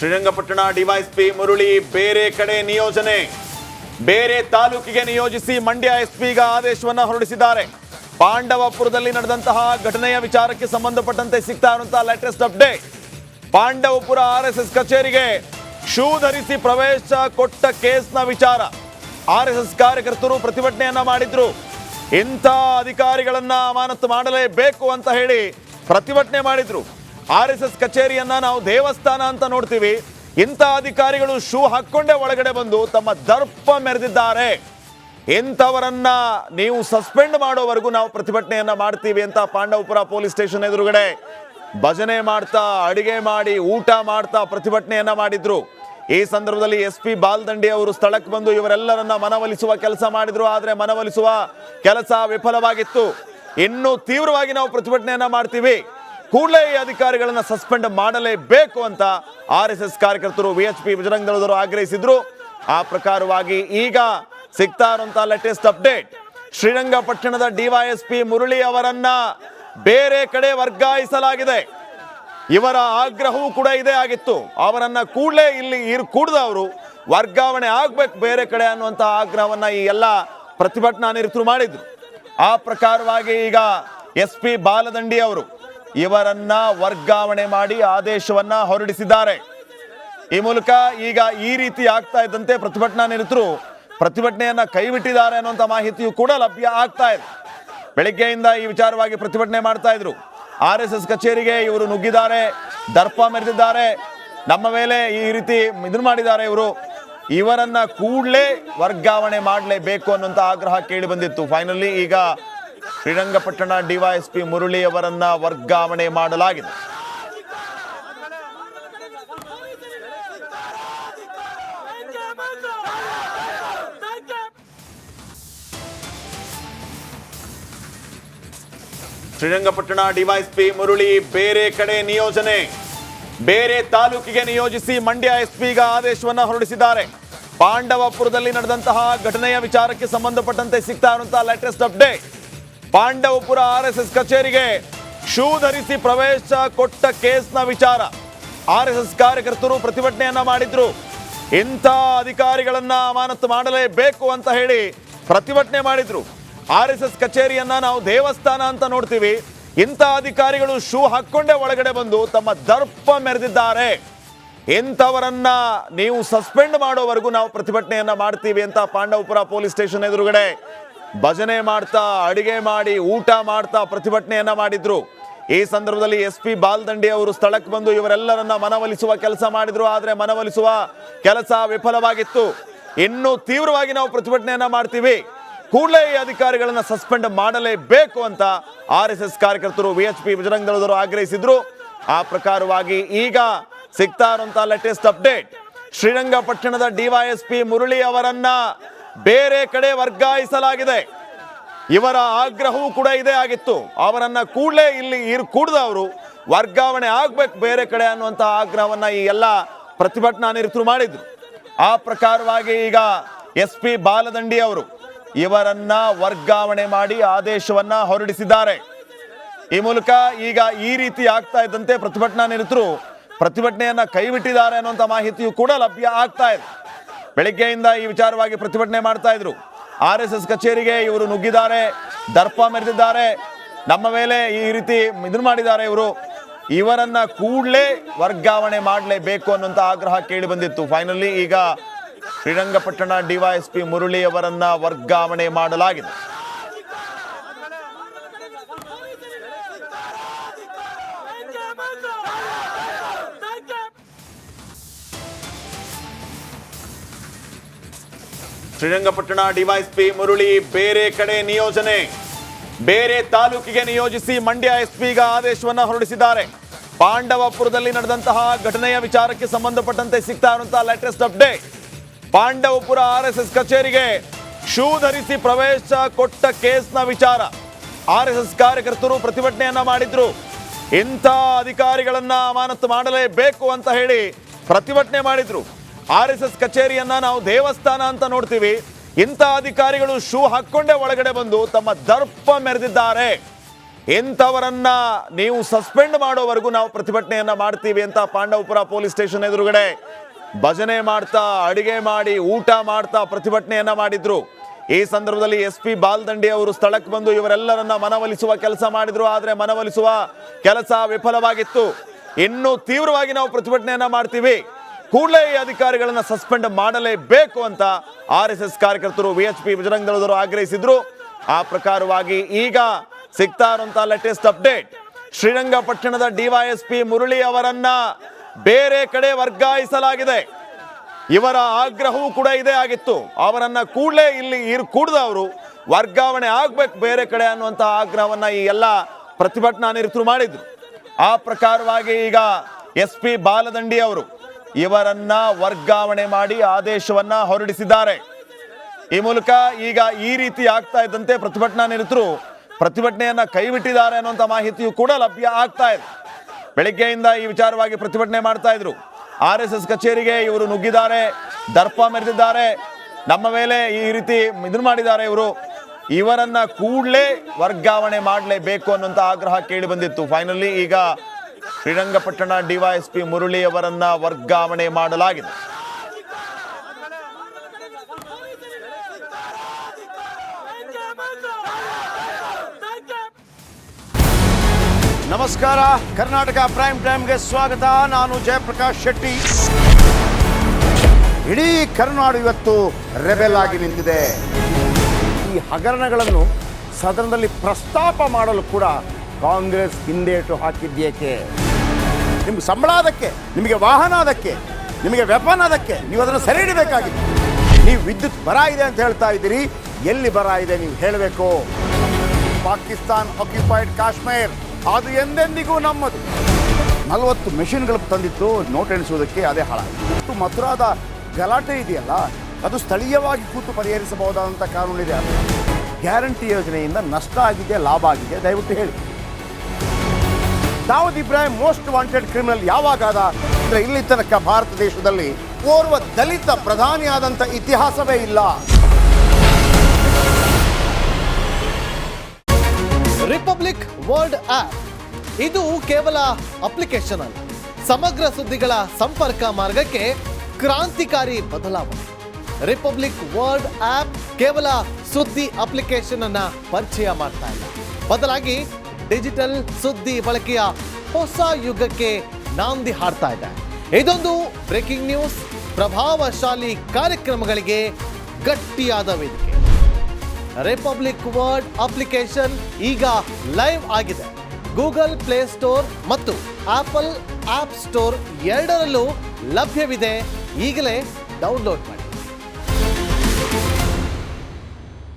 Srirangapatna DYSP Murali ಬೇರೆ ಕಡೆ ನಿಯೋಜನೆ, ಬೇರೆ ತಾಲೂಕಿಗೆ ನಿಯೋಜಿಸಿ ಮಂಡ್ಯ ಎಸ್ಪಿಗ ಆದೇಶವನ್ನ ಹೊರಡಿಸಿದ್ದಾರೆ. ಪಾಂಡವಪುರದಲ್ಲಿ ನಡೆದಂತಹ ಘಟನೆಯ ವಿಚಾರಕ್ಕೆ ಸಂಬಂಧಪಟ್ಟಂತೆ ಸಿಗ್ತಾ ಇರುವಂತಹ ಲೇಟೆಸ್ಟ್ ಅಪ್ಡೇಟ್. ಪಾಂಡವಪುರ ಆರ್ಎಸ್ಎಸ್ ಕಚೇರಿಗೆ ಶೂ ಧರಿಸಿ ಪ್ರವೇಶ ಕೊಟ್ಟ ಕೇಸ್ನ ವಿಚಾರ. ಆರ್ಎಸ್ಎಸ್ ಕಾರ್ಯಕರ್ತರು ಪ್ರತಿಭಟನೆಯನ್ನ ಮಾಡಿದ್ರು. ಇಂಥ ಅಧಿಕಾರಿಗಳನ್ನ ಅಮಾನತು ಮಾಡಲೇಬೇಕು ಅಂತ ಹೇಳಿ ಪ್ರತಿಭಟನೆ ಮಾಡಿದ್ರು. ಆರ್ಎಸ್ಎಸ್ ಕಚೇರಿಯನ್ನ ನಾವು ದೇವಸ್ಥಾನ ಅಂತ ನೋಡ್ತೀವಿ, ಇಂಥ ಅಧಿಕಾರಿಗಳು ಶೂ ಹಾಕೊಂಡೇ ಒಳಗಡೆ ಬಂದು ತಮ್ಮ ದರ್ಪ ಮೆರೆದಿದ್ದಾರೆ. ಇಂಥವರನ್ನ ನೀವು ಸಸ್ಪೆಂಡ್ ಮಾಡೋವರೆಗೂ ನಾವು ಪ್ರತಿಭಟನೆಯನ್ನ ಮಾಡ್ತೀವಿ ಅಂತ ಪಾಂಡವಪುರ ಪೊಲೀಸ್ ಸ್ಟೇಷನ್ ಎದುರುಗಡೆ ಭಜನೆ ಮಾಡ್ತಾ, ಅಡಿಗೆ ಮಾಡಿ, ಊಟ ಮಾಡ್ತಾ ಪ್ರತಿಭಟನೆಯನ್ನ ಮಾಡಿದ್ರು. ಈ ಸಂದರ್ಭದಲ್ಲಿ ಎಸ್ಪಿ ಬಾಲದಂಡಿ ಅವರು ಸ್ಥಳಕ್ಕೆ ಬಂದು ಇವರೆಲ್ಲರನ್ನ ಮನವೊಲಿಸುವ ಕೆಲಸ ಮಾಡಿದ್ರು. ಆದ್ರೆ ಮನವೊಲಿಸುವ ಕೆಲಸ ವಿಫಲವಾಗಿತ್ತು. ಇನ್ನೂ ತೀವ್ರವಾಗಿ ನಾವು ಪ್ರತಿಭಟನೆಯನ್ನ ಮಾಡ್ತೀವಿ, ಕೂಡಲೇ ಈ ಅಧಿಕಾರಿಗಳನ್ನ ಸಸ್ಪೆಂಡ್ ಮಾಡಲೇಬೇಕು ಅಂತ ಆರ್ಎಸ್ಎಸ್ ಕಾರ್ಯಕರ್ತರು ವಿಎಚ್ಪಿ ಬಜರಂಗ ದಳದವರು ಆಗ್ರಹಿಸಿದ್ರು. ಆ ಪ್ರಕಾರವಾಗಿ ಈಗ ಸಿಗ್ತಾ ಇರುವಂತಹ ಲೇಟೆಸ್ಟ್ ಅಪ್ಡೇಟ್, ಶ್ರೀರಂಗಪಟ್ಟಣದ ಡಿವೈಎಸ್ಪಿ ಮುರಳಿ ಅವರನ್ನ ಬೇರೆ ಕಡೆ ವರ್ಗಾಯಿಸಲಾಗಿದೆ. ಇವರ ಆಗ್ರಹವೂ ಕೂಡ ಇದೇ ಆಗಿತ್ತು. ಅವರನ್ನ ಕೂಡಲೇ ಇಲ್ಲಿ ಕೂಡದವರು ವರ್ಗಾವಣೆ ಆಗ್ಬೇಕು ಬೇರೆ ಕಡೆ ಅನ್ನುವಂತಹ ಆಗ್ರಹವನ್ನ ಈ ಎಲ್ಲ ಪ್ರತಿಭಟನಾ ನಿರತರು ಮಾಡಿದ್ರು. ಆ ಪ್ರಕಾರವಾಗಿ ಈಗ ಎಸ್ಪಿ ಬಾಲದಂಡಿ ಅವರು ಇವರನ್ನ ವರ್ಗಾವಣೆ ಮಾಡಿ ಆದೇಶವನ್ನ ಹೊರಡಿಸಿದ್ದಾರೆ. ಈ ಮೂಲಕ ಈಗ ಈ ರೀತಿ ಆಗ್ತಾ ಇದ್ದಂತೆ ಪ್ರತಿಭಟನಾ ನಿರತರು ಪ್ರತಿಭಟನೆಯನ್ನ ಕೈಬಿಟ್ಟಿದ್ದಾರೆ ಅನ್ನುವಂಥ ಮಾಹಿತಿಯು ಕೂಡ ಲಭ್ಯ ಆಗ್ತಾ ಇದೆ. ಬೆಳಿಗ್ಗೆಯಿಂದ ಈ ವಿಚಾರವಾಗಿ ಪ್ರತಿಭಟನೆ ಮಾಡ್ತಾ ಇದ್ರು. ಆರ್ಎಸ್ಎಸ್ ಕಚೇರಿಗೆ ಇವರು ನುಗ್ಗಿದ್ದಾರೆ, ದರ್ಪ ಮೆರೆದಿದ್ದಾರೆ, ನಮ್ಮ ಮೇಲೆ ಈ ರೀತಿ ಇದನ್ನು ಮಾಡಿದ್ದಾರೆ. ಇವರನ್ನ ಕೂಡಲೇ ವರ್ಗಾವಣೆ ಮಾಡಲೇಬೇಕು ಅನ್ನುವಂಥ ಆಗ್ರಹ ಕೇಳಿ ಬಂದಿತ್ತು. ಫೈನಲಿ ಈಗ ಶ್ರೀರಂಗಪಟ್ಟಣ ಡಿವೈಎಸ್ಪಿ ಮುರಳಿ ಅವರನ್ನ ವರ್ಗಾವಣೆ ಮಾಡಲಾಗಿದೆ. ಶ್ರೀರಂಗಪಟ್ಟಣ ಡಿವೈಎಸ್ಪಿ ಮುರಳಿ ಬೇರೆ ಕಡೆ ನಿಯೋಜನೆ, ಬೇರೆ ತಾಲೂಕಿಗೆ ನಿಯೋಜಿಸಿ ಮಂಡ್ಯ ಎಸ್ಪಿಗ ಆದೇಶವನ್ನ ಹೊರಡಿಸಿದ್ದಾರೆ. ಪಾಂಡವಪುರದಲ್ಲಿ ನಡೆದಂತಹ ಘಟನೆಯ ವಿಚಾರಕ್ಕೆ ಸಂಬಂಧಪಟ್ಟಂತೆ ಸಿಗ್ತಾ ಇರುವಂತಹ ಲೇಟೆಸ್ಟ್ ಅಪ್ಡೇಟ್. ಪಾಂಡವಪುರ ಆರ್ಎಸ್ಎಸ್ ಕಚೇರಿಗೆ ಶೂ ಧರಿಸಿ ಪ್ರವೇಶ ಕೊಟ್ಟ ಕೇಸ್ನ ವಿಚಾರ. ಆರ್ಎಸ್ಎಸ್ ಕಾರ್ಯಕರ್ತರು ಪ್ರತಿಭಟನೆಯನ್ನ ಮಾಡಿದ್ರು. ಇಂಥ ಅಧಿಕಾರಿಗಳನ್ನ ಅಮಾನತು ಮಾಡಲೇಬೇಕು ಅಂತ ಹೇಳಿ ಪ್ರತಿಭಟನೆ ಮಾಡಿದ್ರು. ಆರ್ಎಸ್ಎಸ್ ಕಚೇರಿಯನ್ನ ನಾವು ದೇವಸ್ಥಾನ ಅಂತ ನೋಡ್ತೀವಿ, ಇಂಥ ಅಧಿಕಾರಿಗಳು ಶೂ ಹಾಕೊಂಡೇ ಒಳಗಡೆ ಬಂದು ತಮ್ಮ ದರ್ಪ ಮೆರೆದಿದ್ದಾರೆ. ಇಂಥವರನ್ನ ನೀವು ಸಸ್ಪೆಂಡ್ ಮಾಡೋವರೆಗೂ ನಾವು ಪ್ರತಿಭಟನೆಯನ್ನ ಮಾಡ್ತೀವಿ ಅಂತ ಪಾಂಡವಪುರ ಪೊಲೀಸ್ ಸ್ಟೇಷನ್ ಎದುರುಗಡೆ ಭಜನೆ ಮಾಡ್ತಾ, ಅಡಿಗೆ ಮಾಡಿ, ಊಟ ಮಾಡ್ತಾ ಪ್ರತಿಭಟನೆಯನ್ನ ಮಾಡಿದ್ರು. ಈ ಸಂದರ್ಭದಲ್ಲಿ ಎಸ್ಪಿ ಬಾಲದಂಡಿ ಅವರು ಸ್ಥಳಕ್ಕೆ ಬಂದು ಇವರೆಲ್ಲರನ್ನ ಮನವೊಲಿಸುವ ಕೆಲಸ ಮಾಡಿದ್ರು. ಆದ್ರೆ ಮನವೊಲಿಸುವ ಕೆಲಸ ವಿಫಲವಾಗಿತ್ತು. ಇನ್ನೂ ತೀವ್ರವಾಗಿ ನಾವು ಪ್ರತಿಭಟನೆಯನ್ನ ಮಾಡ್ತೀವಿ, ಕೂಡಲೇ ಈ ಅಧಿಕಾರಿಗಳನ್ನ ಸಸ್ಪೆಂಡ್ ಮಾಡಲೇಬೇಕು ಅಂತ ಆರ್ಎಸ್ಎಸ್ ಕಾರ್ಯಕರ್ತರು ವಿಎಚ್ಪಿ ಬಜರಂಗ ದಳದವರು ಆಗ್ರಹಿಸಿದ್ರು. ಆ ಪ್ರಕಾರವಾಗಿ ಈಗ ಸಿಗ್ತಾ ಇರುವಂತಹ ಲೇಟೆಸ್ಟ್ ಅಪ್ಡೇಟ್, ಶ್ರೀರಂಗಪಟ್ಟಣದ ಡಿವೈಎಸ್ಪಿ ಮುರಳಿ ಅವರನ್ನ ಬೇರೆ ಕಡೆ ವರ್ಗಾಯಿಸಲಾಗಿದೆ. ಇವರ ಆಗ್ರಹವೂ ಕೂಡ ಇದೇ ಆಗಿತ್ತು. ಅವರನ್ನ ಕೂಡಲೇ ಇಲ್ಲಿ ಕೂಡದವರು ವರ್ಗಾವಣೆ ಆಗ್ಬೇಕು ಬೇರೆ ಕಡೆ ಅನ್ನುವಂತಹ ಆಗ್ರಹವನ್ನ ಈ ಎಲ್ಲ ಪ್ರತಿಭಟನಾ ನಿರತರು ಮಾಡಿದ್ರು. ಆ ಪ್ರಕಾರವಾಗಿ ಈಗ ಎಸ್ಪಿ ಬಾಲದಂಡಿ ಅವರು ಇವರನ್ನ ವರ್ಗಾವಣೆ ಮಾಡಿ ಆದೇಶವನ್ನ ಹೊರಡಿಸಿದ್ದಾರೆ. ಈ ಮೂಲಕ ಈಗ ಈ ರೀತಿ ಆಗ್ತಾ ಇದ್ದಂತೆ ಪ್ರತಿಭಟನಾ ನಿರತರು ಪ್ರತಿಭಟನೆಯನ್ನ ಕೈಬಿಟ್ಟಿದ್ದಾರೆ ಅನ್ನುವಂಥ ಮಾಹಿತಿಯು ಕೂಡ ಲಭ್ಯ ಆಗ್ತಾ ಇದೆ. ಬೆಳಿಗ್ಗೆಯಿಂದ ಈ ವಿಚಾರವಾಗಿ ಪ್ರತಿಭಟನೆ ಮಾಡ್ತಾ ಇದ್ರು. ಆರ್ಎಸ್ಎಸ್ ಕಚೇರಿಗೆ ಇವರು ನುಗ್ಗಿದ್ದಾರೆ, ದರ್ಪ ಮೆರೆದಿದ್ದಾರೆ, ನಮ್ಮ ಮೇಲೆ ಈ ರೀತಿ ಇದನ್ನು ಮಾಡಿದ್ದಾರೆ. ಇವರನ್ನ ಕೂಡಲೇ ವರ್ಗಾವಣೆ ಮಾಡಲೇಬೇಕು ಅನ್ನುವಂಥ ಆಗ್ರಹ ಕೇಳಿ ಬಂದಿತ್ತು. ಫೈನಲಿ ಈಗ ಶ್ರೀರಂಗಪಟ್ಟಣ ಡಿವೈಎಸ್ಪಿ ಮುರಳಿ ಅವರನ್ನ ವರ್ಗಾವಣೆ ಮಾಡಲಾಗಿದೆ. ಶ್ರೀರಂಗಪಟ್ಟಣ ಡಿವೈಎಸ್ಪಿ ಮುರಳಿ ಬೇರೆ ಕಡೆ ನಿಯೋಜನೆ, ಬೇರೆ ತಾಲೂಕಿಗೆ ನಿಯೋಜಿಸಿ ಮಂಡ್ಯ ಎಸ್ಪಿಗ ಆದೇಶವನ್ನ ಹೊರಡಿಸಿದ್ದಾರೆ. ಪಾಂಡವಪುರದಲ್ಲಿ ನಡೆದಂತಹ ಘಟನೆಯ ವಿಚಾರಕ್ಕೆ ಸಂಬಂಧಪಟ್ಟಂತೆ ಸಿಗ್ತಾ ಇರುವಂತಹ ಲೇಟೆಸ್ಟ್ ಅಪ್ಡೇಟ್. ಪಾಂಡವಪುರ ಆರ್ಎಸ್ಎಸ್ ಕಚೇರಿಗೆ ಶೂ ಧರಿಸಿ ಪ್ರವೇಶ ಕೊಟ್ಟ ಕೇಸ್ನ ವಿಚಾರ. ಆರ್ಎಸ್ಎಸ್ ಕಾರ್ಯಕರ್ತರು ಪ್ರತಿಭಟನೆಯನ್ನ ಮಾಡಿದ್ರು. ಇಂಥ ಅಧಿಕಾರಿಗಳನ್ನ ಅಮಾನತು ಮಾಡಲೇಬೇಕು ಅಂತ ಹೇಳಿ ಪ್ರತಿಭಟನೆ ಮಾಡಿದ್ರು. ಆರ್ಎಸ್ಎಸ್ ಕಚೇರಿಯನ್ನ ನಾವು ದೇವಸ್ಥಾನ ಅಂತ ನೋಡ್ತೀವಿ, ಇಂಥ ಅಧಿಕಾರಿಗಳು ಶೂ ಹಾಕೊಂಡೇ ಒಳಗಡೆ ಬಂದು ತಮ್ಮ ದರ್ಪ ಮೆರೆದಿದ್ದಾರೆ. ಇಂಥವರನ್ನ ನೀವು ಸಸ್ಪೆಂಡ್ ಮಾಡೋವರೆಗೂ ನಾವು ಪ್ರತಿಭಟನೆಯನ್ನ ಮಾಡ್ತೀವಿ ಅಂತ ಪಾಂಡವಪುರ ಪೊಲೀಸ್ ಸ್ಟೇಷನ್ ಎದುರುಗಡೆ ಭಜನೆ ಮಾಡ್ತಾ, ಅಡಿಗೆ ಮಾಡಿ, ಊಟ ಮಾಡ್ತಾ ಪ್ರತಿಭಟನೆಯನ್ನ ಮಾಡಿದ್ರು. ಈ ಸಂದರ್ಭದಲ್ಲಿ SP ಬಾಲ್ದಂಡಿ ಅವರು ಸ್ಥಳಕ್ಕೆ ಬಂದು ಇವರೆಲ್ಲರನ್ನ ಮನವೊಲಿಸುವ ಕೆಲಸ ಮಾಡಿದ್ರು. ಆದರೆ ಮನವೊಲಿಸುವ ಕೆಲಸ ವಿಫಲವಾಗಿತ್ತು. ಇನ್ನೂ ತೀವ್ರವಾಗಿ ನಾವು ಪ್ರತಿಭಟನೆಯನ್ನ ಮಾಡ್ತೀವಿ, ಕೂಡಲೇ ಈ ಅಧಿಕಾರಿಗಳನ್ನ ಸಸ್ಪೆಂಡ್ ಮಾಡಲೇಬೇಕು ಅಂತ RSS ಕಾರ್ಯಕರ್ತರು, VHP ಬಜರಂಗ ದಳದವರು ಆಗ್ರಹಿಸಿದ್ರು. ಆ ಪ್ರಕಾರವಾಗಿ ಈಗ ಸಿಗ್ತಾ ಇರುವಂತ ಲೇಟೆಸ್ಟ್ ಅಪ್ಡೇಟ್, ಶ್ರೀರಂಗಪಟ್ಟಣದ DYSP ಮುರಳಿ ಅವರನ್ನ ಬೇರೆ ಕಡೆ ವರ್ಗಾಯಿಸಲಾಗಿದೆ. ಇವರ ಆಗ್ರಹವೂ ಕೂಡ ಇದೇ ಆಗಿತ್ತು. ಅವರನ್ನ ಕೂಡಲೇ ಇಲ್ಲಿ ಕೂಡದವರು ವರ್ಗಾವಣೆ ಆಗ್ಬೇಕು ಬೇರೆ ಕಡೆ ಅನ್ನುವಂತಹ ಆಗ್ರಹವನ್ನ ಈ ಎಲ್ಲ ಪ್ರತಿಭಟನಾ ನಿರತರು ಮಾಡಿದ್ರು. ಆ ಪ್ರಕಾರವಾಗಿ ಈಗ SP ಬಾಲದಂಡಿ ಅವರು ಇವರನ್ನ ವರ್ಗಾವಣೆ ಮಾಡಿ ಆದೇಶವನ್ನ ಹೊರಡಿಸಿದ್ದಾರೆ. ಈ ಮೂಲಕ ಈಗ ಈ ರೀತಿ ಆಗ್ತಾ ಇದ್ದಂತೆ ಪ್ರತಿಭಟನಾ ನಿರತರು ಪ್ರತಿಭಟನೆಯನ್ನ ಕೈಬಿಟ್ಟಿದ್ದಾರೆ ಅನ್ನುವಂಥ ಮಾಹಿತಿಯು ಕೂಡ ಲಭ್ಯ ಆಗ್ತಾ ಇದೆ. ಬೆಳಿಗ್ಗೆಯಿಂದ ಈ ವಿಚಾರವಾಗಿ ಪ್ರತಿಭಟನೆ ಮಾಡ್ತಾ ಇದ್ರು. RSS ಕಚೇರಿಗೆ ಇವರು ನುಗ್ಗಿದ್ದಾರೆ, ದರ್ಪ ಮೆರೆದಿದ್ದಾರೆ, ನಮ್ಮ ಮೇಲೆ ಈ ರೀತಿ ಇದನ್ನು ಮಾಡಿದ್ದಾರೆ. ಇವರನ್ನ ಕೂಡಲೇ ವರ್ಗಾವಣೆ ಮಾಡಲೇಬೇಕು ಅನ್ನುವಂಥ ಆಗ್ರಹ ಕೇಳಿ ಬಂದಿತ್ತು. ಫೈನಲಿ ಈಗ ಶ್ರೀರಂಗಪಟ್ಟಣ DYSP ಮುರಳಿ ಅವರನ್ನ ವರ್ಗಾವಣೆ ಮಾಡಲಾಗಿದೆ. ನಮಸ್ಕಾರ, ಕರ್ನಾಟಕ ಪ್ರೈಮ್ ಟೈಮ್ಗೆ ಸ್ವಾಗತ. ನಾನು ಜಯಪ್ರಕಾಶ್ ಶೆಟ್ಟಿ. ಇಡೀ ಕರ್ನಾಡು ಇವತ್ತು ರೆಬೆಲ್ ಆಗಿ ನಿಂತಿದೆ. ಈ ಹಗರಣಗಳನ್ನು ಸದನದಲ್ಲಿ ಪ್ರಸ್ತಾಪ ಮಾಡಲು ಕೂಡ ಕಾಂಗ್ರೆಸ್ ಹಿಂದೇಟು ಹಾಕಿದ್ದೇಕೆ? ನಿಮ್ಗೆ ಸಂಬಳ ಅದಕ್ಕೆ, ನಿಮಗೆ ವಾಹನ ಅದಕ್ಕೆ, ನಿಮಗೆ ವೆಪನ್ ಅದಕ್ಕೆ, ನೀವು ಅದನ್ನು ಸೆರೆ ಹಿಡಿಬೇಕಾಗಿತ್ತು. ನೀವು ವಿದ್ಯುತ್ ಬರ ಇದೆ ಅಂತ ಹೇಳ್ತಾ ಇದ್ದೀರಿ, ಎಲ್ಲಿ ಬರ ಇದೆ ನೀವು ಹೇಳಬೇಕು. ಪಾಕಿಸ್ತಾನ್ ಆಕ್ಯುಪೈಡ್ ಕಾಶ್ಮೀರ್ ಅದು ಎಂದೆಂದಿಗೂ ನಮ್ಮದು. 40 ಮೆಷಿನ್ಗಳು ತಂದಿತ್ತು ನೋಟ್ ಎಣಿಸುವುದಕ್ಕೆ, ಅದೇ ಹಾಳಾಯಿತು. ಮಥುರಾದ ಗಲಾಟೆ ಇದೆಯಲ್ಲ, ಅದು ಸ್ಥಳೀಯವಾಗಿ ಕೂತು ಪರಿಹರಿಸಬಹುದಾದಂಥ ಕಾನೂನಿದೆ. ಗ್ಯಾರಂಟಿ ಯೋಜನೆಯಿಂದ ನಷ್ಟ ಆಗಿದೆ, ಲಾಭ ಆಗಿದೆ, ದಯವಿಟ್ಟು ಹೇಳಿ. Dawood Ibrahim most wanted criminal ಯಾವಾಗಾದ ಅಂದರೆ ಇಲ್ಲಿ ತನಕ ಭಾರತ ದೇಶದಲ್ಲಿ ಓರ್ವ ದಲಿತ ಪ್ರಧಾನಿಯಾದಂಥ ಇತಿಹಾಸವೇ ಇಲ್ಲ. ರಿಪಬ್ಲಿಕ್ ವರ್ಲ್ಡ್ ಆಪ್ ಇದು ಕೇವಲ ಅಪ್ಲಿಕೇಶನ್ ಅಲ್ಲ, ಸಮಗ್ರ ಸುದ್ದಿಗಳ ಸಂಪರ್ಕ ಮಾರ್ಗಕ್ಕೆ ಕ್ರಾಂತಿಕಾರಿ ಬದಲಾವಣೆ. ರಿಪಬ್ಲಿಕ್ ವರ್ಲ್ಡ್ ಆಪ್ ಕೇವಲ ಸುದ್ದಿ ಅಪ್ಲಿಕೇಶನ್ ಅನ್ನ ಪರಿಚಯ ಮಾಡ್ತಾ ಇಲ್ಲ, ಬದಲಾಗಿ ಡಿಜಿಟಲ್ ಸುದ್ದಿ ಬಳಕೆಯ ಹೊಸ ಯುಗಕ್ಕೆ ನಾಂದಿ ಹಾಡ್ತಾ ಇದೆ. ಇದೊಂದು ಬ್ರೇಕಿಂಗ್ ನ್ಯೂಸ್, ಪ್ರಭಾವಶಾಲಿ ಕಾರ್ಯಕ್ರಮಗಳಿಗೆ ಗಟ್ಟಿಯಾದ ವೇದಿಕೆ. ರಿಪಬ್ಲಿಕ್ ವರ್ಲ್ಡ್ ಅಪ್ಲಿಕೇಶನ್ ಈಗ ಲೈವ್ ಆಗಿದೆ. ಗೂಗಲ್ ಪ್ಲೇ ಸ್ಟೋರ್ ಮತ್ತು ಆಪಲ್ ಆಪ್ ಸ್ಟೋರ್ ಎರಡರಲ್ಲೂ ಲಭ್ಯವಿದೆ. ಈಗಲೇ ಡೌನ್ಲೋಡ್ ಮಾಡಿ.